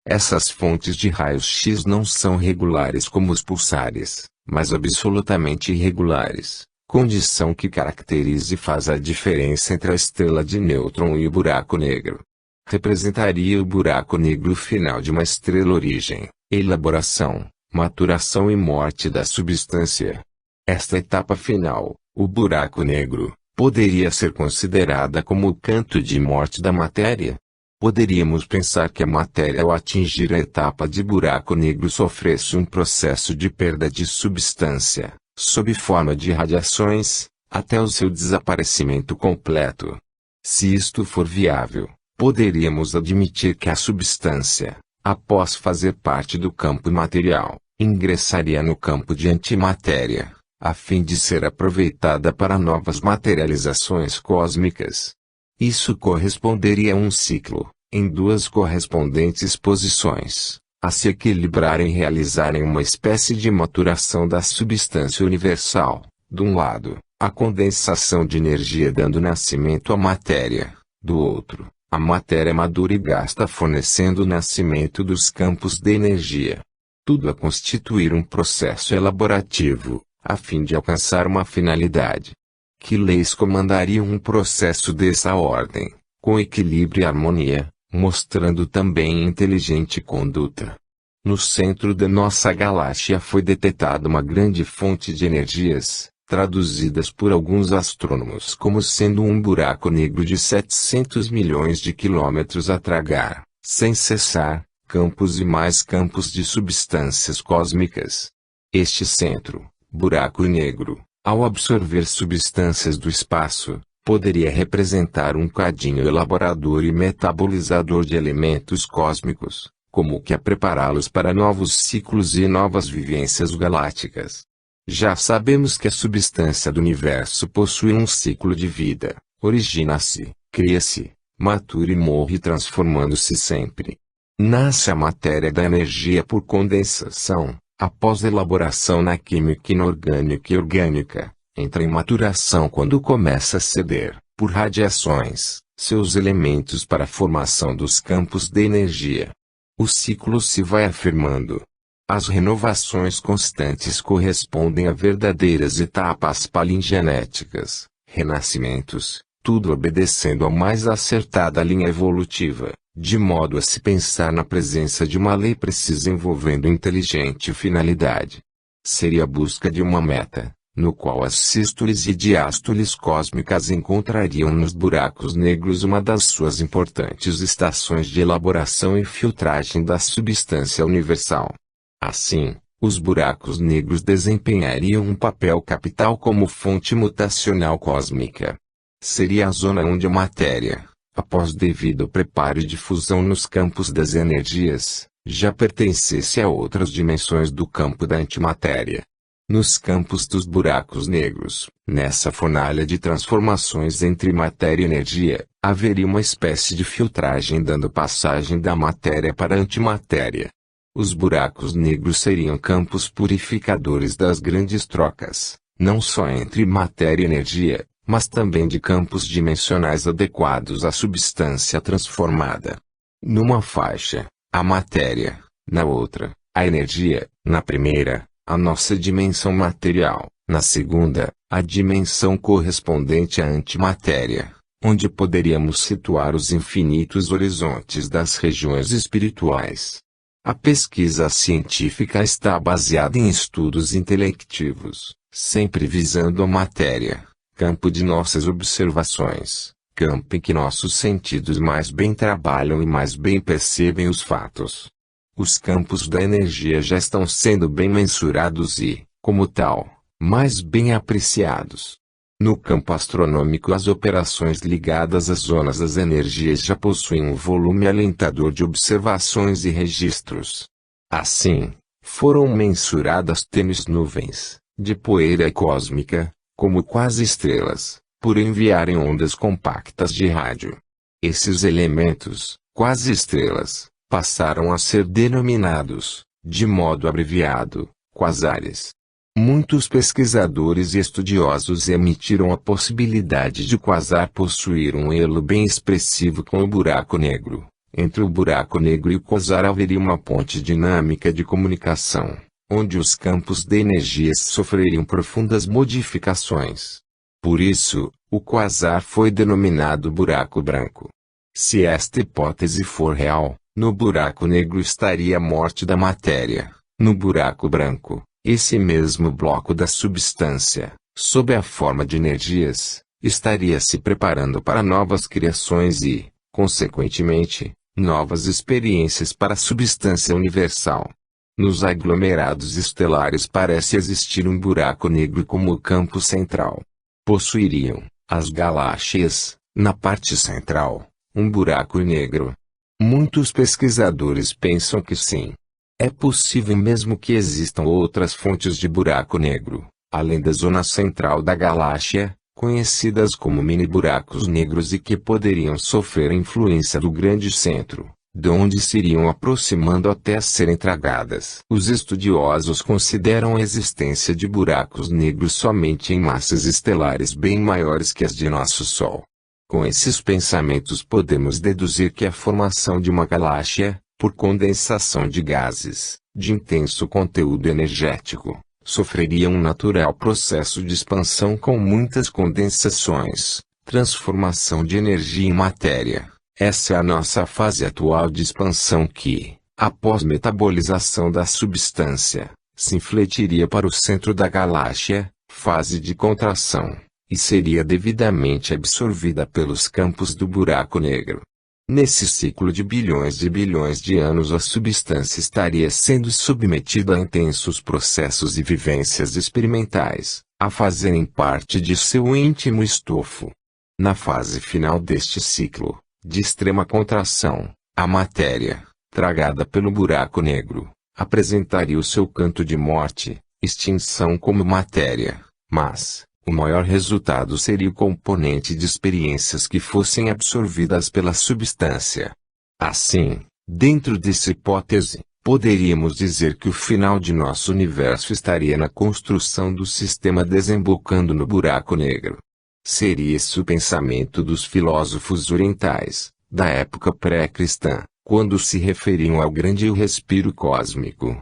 Essas fontes de raios-x não são regulares como os pulsares, mas absolutamente irregulares, condição que caracteriza e faz a diferença entre a estrela de nêutron e o buraco negro. Representaria o buraco negro o final de uma estrela origem, elaboração, maturação e morte da substância. Esta etapa final, o buraco negro, poderia ser considerada como o canto de morte da matéria. Poderíamos pensar que a matéria ao atingir a etapa de buraco negro sofresse um processo de perda de substância, sob forma de radiações, até o seu desaparecimento completo. Se isto for viável, poderíamos admitir que a substância, após fazer parte do campo material, ingressaria no campo de antimatéria, a fim de ser aproveitada para novas materializações cósmicas. Isso corresponderia a um ciclo, em 2 correspondentes posições, a se equilibrarem e realizarem uma espécie de maturação da substância universal, de um lado, a condensação de energia dando nascimento à matéria, do outro, a matéria madura e gasta fornecendo o nascimento dos campos de energia. Tudo a constituir um processo elaborativo, a fim de alcançar uma finalidade. Que leis comandariam um processo dessa ordem, com equilíbrio e harmonia, mostrando também inteligente conduta? No centro da nossa galáxia foi detectada uma grande fonte de energias, traduzidas por alguns astrônomos como sendo um buraco negro de 700 milhões de quilômetros a tragar, sem cessar, campos e mais campos de substâncias cósmicas. Este centro, buraco negro, ao absorver substâncias do espaço, poderia representar um cadinho elaborador e metabolizador de elementos cósmicos, como que a prepará-los para novos ciclos e novas vivências galácticas. Já sabemos que a substância do universo possui um ciclo de vida, origina-se, cria-se, matura e morre transformando-se sempre. Nasce a matéria da energia por condensação, após elaboração na química inorgânica e orgânica, entra em maturação quando começa a ceder, por radiações, seus elementos para a formação dos campos de energia. O ciclo se vai afirmando. As renovações constantes correspondem a verdadeiras etapas palingenéticas, renascimentos, tudo obedecendo à mais acertada linha evolutiva, de modo a se pensar na presença de uma lei precisa envolvendo inteligente finalidade. Seria a busca de uma meta, no qual as sístoles e diástoles cósmicas encontrariam nos buracos negros uma das suas importantes estações de elaboração e filtragem da substância universal. Assim, Os buracos negros desempenhariam um papel capital como fonte mutacional cósmica. Seria a zona onde a matéria, após devido preparo e difusão nos campos das energias, já pertencesse a outras dimensões do campo da antimatéria. Nos campos dos buracos negros, nessa fornalha de transformações entre matéria e energia, haveria uma espécie de filtragem dando passagem da matéria para a antimatéria. Os buracos negros seriam campos purificadores das grandes trocas, não só entre matéria e energia, mas também de campos dimensionais adequados à substância transformada. Numa faixa, a matéria; na outra, a energia; na primeira, a nossa dimensão material; na segunda, a dimensão correspondente à antimatéria, onde poderíamos situar os infinitos horizontes das regiões espirituais. A pesquisa científica está baseada em estudos intelectivos, sempre visando a matéria, campo de nossas observações, campo em que nossos sentidos mais bem trabalham e mais bem percebem os fatos. Os campos da energia já estão sendo bem mensurados e, como tal, mais bem apreciados. No campo astronômico, as operações ligadas às zonas das energias já possuem um volume alentador de observações e registros. Assim, foram mensuradas tênues nuvens de poeira cósmica, como quase estrelas, por enviarem ondas compactas de rádio. Esses elementos, quase estrelas, passaram a ser denominados, de modo abreviado, quasares. Muitos pesquisadores e estudiosos emitiram a possibilidade de o quasar possuir um elo bem expressivo com o buraco negro. Entre o buraco negro e o quasar haveria uma ponte dinâmica de comunicação, onde os campos de energias sofreriam profundas modificações. Por isso, o quasar foi denominado buraco branco. Se esta hipótese for real, no buraco negro estaria a morte da matéria; no buraco branco, esse mesmo bloco da substância, sob a forma de energias, estaria se preparando para novas criações e, consequentemente, novas experiências para a substância universal. Nos aglomerados estelares parece existir um buraco negro como o campo central. Possuiriam, as galáxias, na parte central, um buraco negro. Muitos pesquisadores pensam que sim. É possível mesmo que existam outras fontes de buraco negro, além da zona central da galáxia, conhecidas como mini-buracos negros e que poderiam sofrer a influência do grande centro, de onde se iriam aproximando até serem tragadas. Os estudiosos consideram a existência de buracos negros somente em massas estelares bem maiores que as de nosso Sol. Com esses pensamentos podemos deduzir que a formação de uma galáxia, por condensação de gases, de intenso conteúdo energético, sofreria um natural processo de expansão com muitas condensações, transformação de energia em matéria. Essa é a nossa fase atual de expansão que, após metabolização da substância, se infletiria para o centro da galáxia, fase de contração, e seria devidamente absorvida pelos campos do buraco negro. Nesse ciclo de bilhões de anos a substância estaria sendo submetida a intensos processos e vivências experimentais, a fazerem parte de seu íntimo estofo. Na fase final deste ciclo, de extrema contração, a matéria, tragada pelo buraco negro, apresentaria o seu canto de morte, extinção como matéria, mas o maior resultado seria o componente de experiências que fossem absorvidas pela substância. Assim, dentro dessa hipótese, poderíamos dizer que o final de nosso universo estaria na construção do sistema desembocando no buraco negro. Seria esse o pensamento dos filósofos orientais, da época pré-cristã, quando se referiam ao grande respiro cósmico.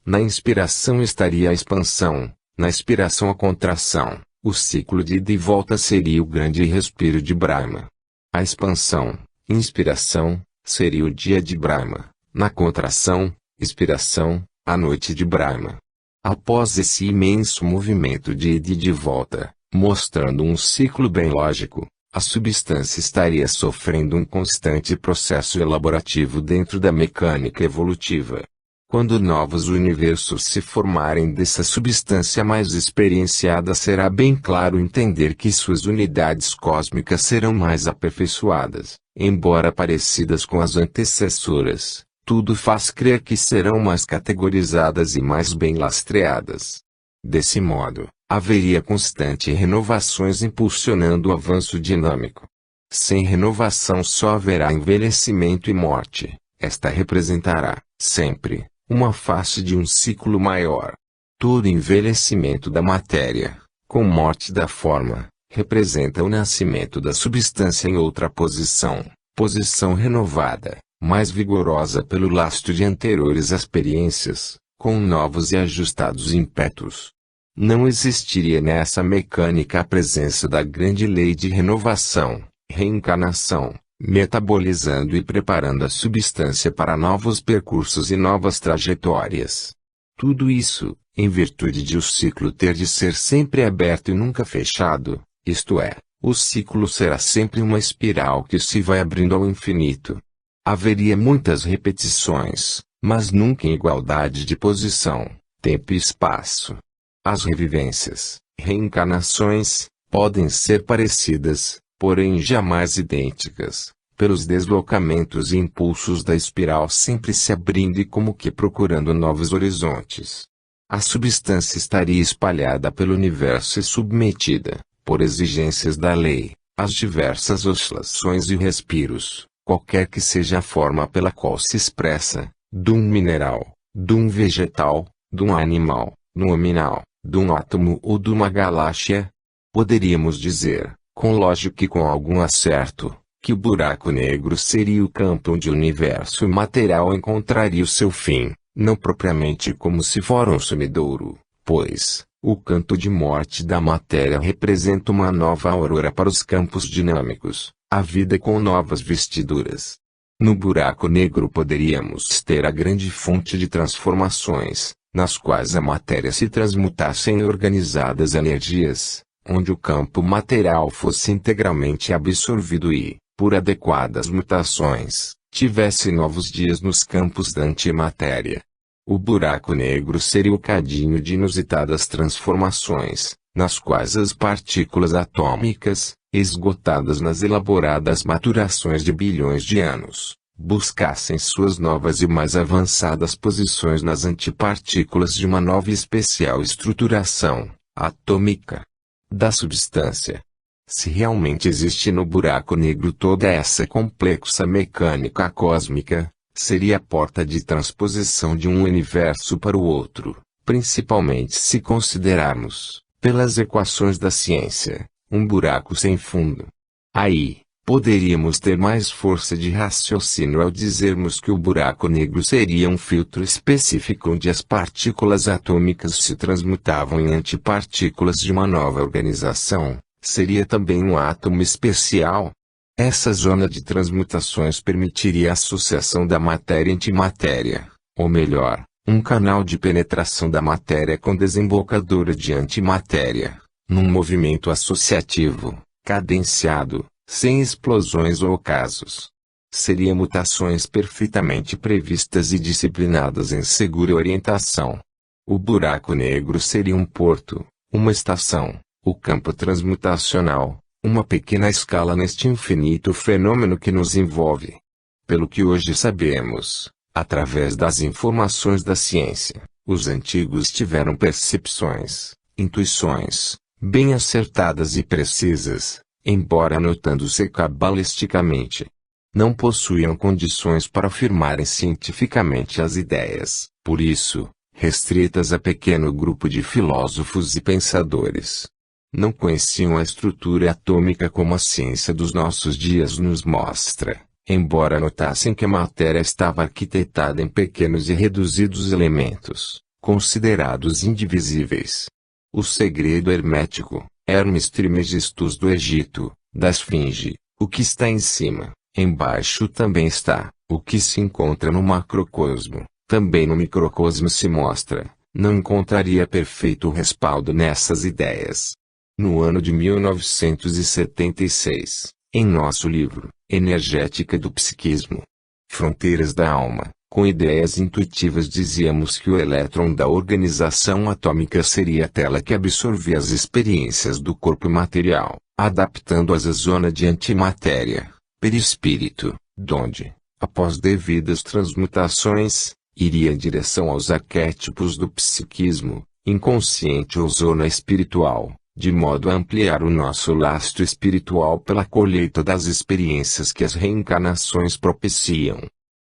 Na inspiração estaria a expansão, na expiração a contração. O ciclo de ida e volta seria o grande respiro de Brahma. A expansão, inspiração, seria o dia de Brahma. Na contração, expiração, a noite de Brahma. Após esse imenso movimento de ida e de volta, mostrando um ciclo bem lógico, a substância estaria sofrendo um constante processo elaborativo dentro da mecânica evolutiva. Quando novos universos se formarem dessa substância mais experienciada, será bem claro entender que suas unidades cósmicas serão mais aperfeiçoadas, embora parecidas com as antecessoras. Tudo faz crer que serão mais categorizadas e mais bem lastreadas. Desse modo, haveria constante renovações impulsionando o avanço dinâmico. Sem renovação só haverá envelhecimento e morte. Esta representará, sempre, uma face de um ciclo maior. Todo envelhecimento da matéria, com morte da forma, representa o nascimento da substância em outra posição, posição renovada, mais vigorosa pelo lastro de anteriores experiências, com novos e ajustados ímpetos. Não existiria nessa mecânica a presença da grande lei de renovação, reencarnação, metabolizando e preparando a substância para novos percursos e novas trajetórias. Tudo isso, em virtude de o ciclo ter de ser sempre aberto e nunca fechado, isto é, o ciclo será sempre uma espiral que se vai abrindo ao infinito. Haveria muitas repetições, mas nunca em igualdade de posição, tempo e espaço. As revivências, reencarnações, podem ser parecidas, porém jamais idênticas, pelos deslocamentos e impulsos da espiral sempre se abrindo e como que procurando novos horizontes. A substância estaria espalhada pelo universo e submetida, por exigências da lei, às diversas oscilações e respiros, qualquer que seja a forma pela qual se expressa, de um mineral, de um vegetal, de um animal, nominal, de um átomo ou de uma galáxia. Poderíamos dizer, com lógica e com algum acerto, que o buraco negro seria o campo onde o universo material encontraria o seu fim, não propriamente como se fora um sumidouro, pois, o canto de morte da matéria representa uma nova aurora para os campos dinâmicos, a vida com novas vestiduras. No buraco negro poderíamos ter a grande fonte de transformações, nas quais a matéria se transmutasse em organizadas energias, onde o campo material fosse integralmente absorvido e, por adequadas mutações, tivesse novos dias nos campos da antimatéria. O buraco negro seria o cadinho de inusitadas transformações, nas quais as partículas atômicas, esgotadas nas elaboradas maturações de bilhões de anos, buscassem suas novas e mais avançadas posições nas antipartículas de uma nova e especial estruturação, atômica, da substância. Se realmente existe no buraco negro toda essa complexa mecânica cósmica, seria a porta de transposição de um universo para o outro, principalmente se considerarmos, pelas equações da ciência, um buraco sem fundo. Aí, poderíamos ter mais força de raciocínio ao dizermos que o buraco negro seria um filtro específico onde as partículas atômicas se transmutavam em antipartículas de uma nova organização, seria também um átomo especial. Essa zona de transmutações permitiria a associação da matéria e antimatéria, ou melhor, um canal de penetração da matéria com desembocadura de antimatéria, num movimento associativo, cadenciado, sem explosões ou ocasos. Seria mutações perfeitamente previstas e disciplinadas em segura orientação. O buraco negro seria um porto, uma estação, o campo transmutacional, uma pequena escala neste infinito fenômeno que nos envolve. Pelo que hoje sabemos, através das informações da ciência, os antigos tiveram percepções, intuições, bem acertadas e precisas, embora anotando-se cabalisticamente. Não possuíam condições para afirmarem cientificamente as ideias, por isso, restritas a pequeno grupo de filósofos e pensadores. Não conheciam a estrutura atômica como a ciência dos nossos dias nos mostra, embora notassem que a matéria estava arquitetada em pequenos e reduzidos elementos, considerados indivisíveis. O segredo hermético, Hermes Trismegistus do Egito, da Esfinge, o que está em cima, embaixo também está, o que se encontra no macrocosmo, também no microcosmo se mostra, não encontraria perfeito respaldo nessas ideias. No ano de 1976, em nosso livro, Energética do Psiquismo, Fronteiras da Alma, Com ideias intuitivas dizíamos que o elétron da organização atômica seria a tela que absorvia as experiências do corpo material, adaptando-as à zona de antimatéria, perispírito, donde, após devidas transmutações, iria em direção aos arquétipos do psiquismo, inconsciente ou zona espiritual, de modo a ampliar o nosso lastro espiritual pela colheita das experiências que as reencarnações propiciam.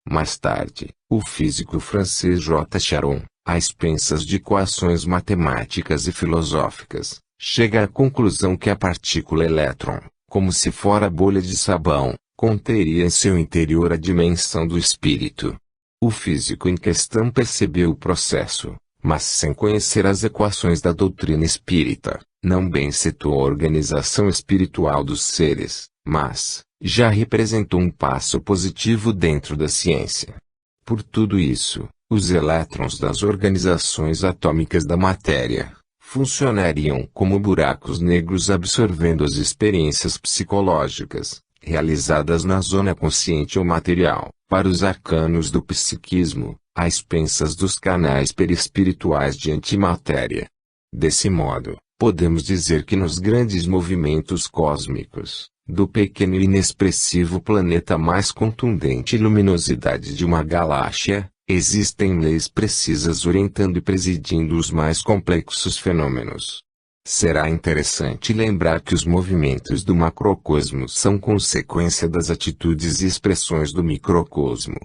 Mais tarde, o físico francês J. Charon, a expensas de equações matemáticas e filosóficas, chega à conclusão que a partícula elétron, como se fora bolha de sabão, conteria em seu interior a dimensão do espírito. O físico em questão percebeu o processo, mas sem conhecer as equações da doutrina espírita, não bem citou a organização espiritual dos seres, mas já representou um passo positivo dentro da ciência. Por tudo isso, os elétrons das organizações atômicas da matéria funcionariam como buracos negros absorvendo as experiências psicológicas, realizadas na zona consciente ou material, para os arcanos do psiquismo, a expensas dos canais perispirituais de antimatéria. Desse modo, podemos dizer que nos grandes movimentos cósmicos, do pequeno e inexpressivo planeta à mais contundente luminosidade de uma galáxia, existem leis precisas orientando e presidindo os mais complexos fenômenos. Será interessante lembrar que os movimentos do macrocosmos são consequência das atitudes e expressões do microcosmo.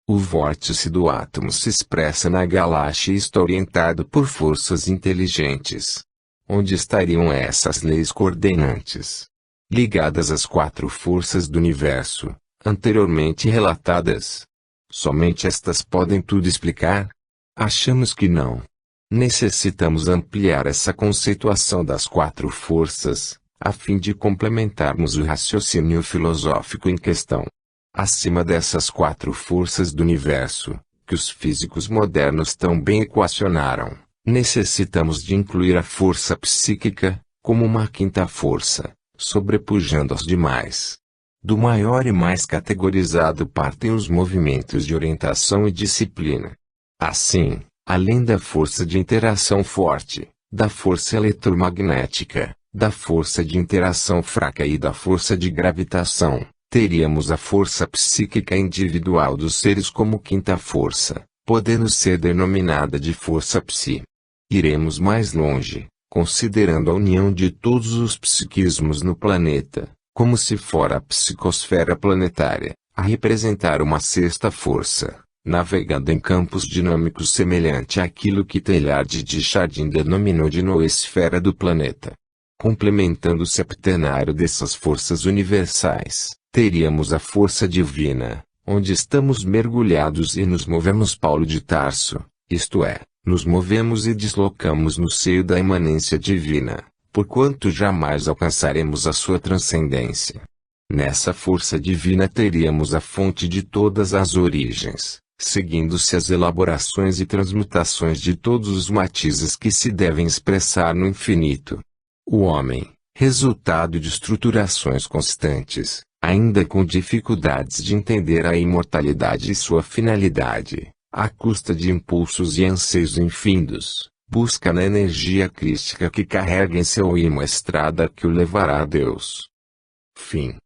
O vórtice do átomo se expressa na galáxia e está orientado por forças inteligentes. Onde estariam essas leis coordenantes? Ligadas às 4 forças do universo, anteriormente relatadas. Somente estas podem tudo explicar? Achamos que não. Necessitamos ampliar essa conceituação das 4 forças, a fim de complementarmos o raciocínio filosófico em questão. Acima dessas 4 forças do universo, que os físicos modernos tão bem equacionaram, necessitamos de incluir a força psíquica, como uma 5ª força, sobrepujando as demais. Do maior e mais categorizado partem os movimentos de orientação e disciplina. Assim, além da força de interação forte, da força eletromagnética, da força de interação fraca e da força de gravitação, teríamos a força psíquica individual dos seres como 5ª força, podendo ser denominada de força psi. Iremos mais longe, considerando a união de todos os psiquismos no planeta, como se fora a psicosfera planetária, a representar uma 6ª força, navegando em campos dinâmicos semelhante àquilo que Teilhard de Chardin denominou de noosfera do planeta. Complementando o septenário dessas forças universais, teríamos a força divina, onde estamos mergulhados e nos movemos. Paulo de Tarso, isto é, nos movemos e deslocamos no seio da imanência divina, porquanto jamais alcançaremos a sua transcendência. Nessa força divina teríamos a fonte de todas as origens, seguindo-se as elaborações e transmutações de todos os matizes que se devem expressar no infinito. O homem, resultado de estruturações constantes, ainda com dificuldades de entender a imortalidade e sua finalidade, à custa de impulsos e anseios infindos, busca na energia crística que carrega em seu ímã a estrada que o levará a Deus. Fim.